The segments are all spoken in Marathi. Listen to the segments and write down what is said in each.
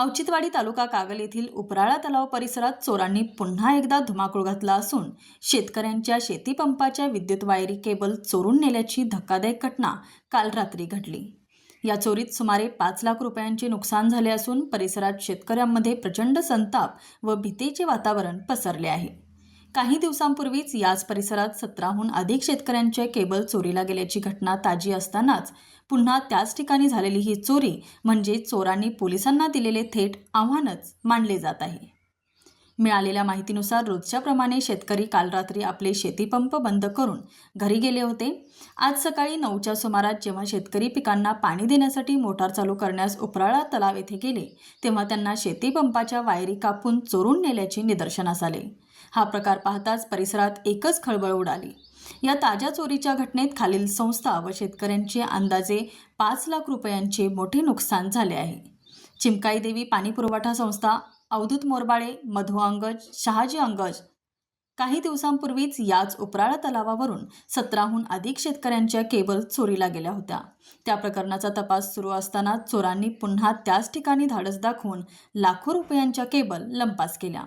औचित्यवाडी तालुका कागल येथील उपराळा तलाव परिसरात चोरांनी पुन्हा एकदा धुमाकूळ घातला असून शेतकऱ्यांच्या शेतीपंपाच्या विद्युत वायरी केबल चोरून नेल्याची धक्कादायक घटना काल रात्री घडली। या चोरीत सुमारे 5 लाख रुपयांचे नुकसान झाले असून परिसरात शेतकऱ्यांमध्ये प्रचंड संताप व भीतीचे वातावरण पसरले आहे। काही दिवसांपूर्वीच याच परिसरात 17हून अधिक शेतकऱ्यांचे केबल चोरीला गेल्याची घटना ताजी असतानाच पुन्हा त्याच ठिकाणी झालेली ही चोरी म्हणजे चोरांनी पोलिसांना दिलेले थेट आव्हानच मानले जात आहे। मिळालेल्या माहितीनुसार रोजच्याप्रमाणे शेतकरी काल रात्री आपले शेतीपंप बंद करून घरी गेले होते। आज सकाळी 9च्या सुमारास जेव्हा शेतकरी पिकांना पाणी देण्यासाठी मोटार चालू करण्यास उपराळा तलाव येथे गेले तेव्हा त्यांना शेतीपंपाच्या वायरी कापून चोरून नेल्याचे निदर्शनास आले। हा प्रकार पाहताच परिसरात एकच खळबळ उडाली। या ताज्या चोरीच्या घटनेत खालील संस्था व शेतकऱ्यांचे अंदाजे 5 लाख रुपयांचे मोठे नुकसान झाले आहे। चिमकाई देवी पाणी पुरवठा संस्था, अवधूत मोरबाळे, मधु अंगज, शहाजी अंगज। काही दिवसांपूर्वीच याच उपराळा तलावावरून 17हून अधिक शेतकऱ्यांच्या केबल चोरीला गेल्या होत्या। त्या प्रकरणाचा तपास सुरू असताना चोरांनी पुन्हा त्याच ठिकाणी धाडस दाखवून लाखो रुपयांच्या केबल लंपास केल्या।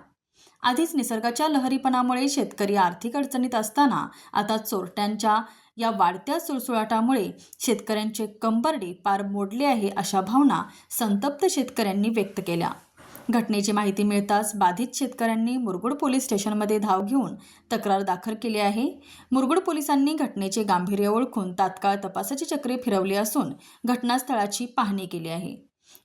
आधीच निसर्गाच्या लहरीपणामुळे शेतकरी आर्थिक अडचणीत असताना आता चोरट्यांच्या या वाढत्या सुळसुळाटामुळे शेतकऱ्यांचे कंबरडे पार मोडले आहे अशा भावना संतप्त शेतकऱ्यांनी व्यक्त केल्या। घटनेची माहिती मिळताच बाधित शेतकऱ्यांनी मुरगुड पोलीस स्टेशनमध्ये धाव घेऊन तक्रार दाखल केली आहे। मुरगुड पोलिसांनी घटनेचे गांभीर्य ओळखून तात्काळ तपासाची चक्रे फिरवली असून घटनास्थळाची पाहणी केली आहे।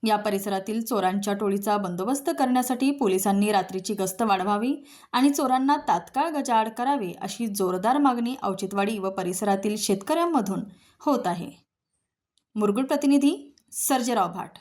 या परिसरातील चोरांच्या टोळीचा बंदोबस्त करण्यासाठी पोलिसांनी रात्रीची गस्त वाढवावी आणि चोरांना तात्काळ गजाआड करावे अशी जोरदार मागणी औचित्यवाडी व परिसरातील शेतकऱ्यांमधून होत आहे। मुरगुड प्रतिनिधी सर्जेराव भाट।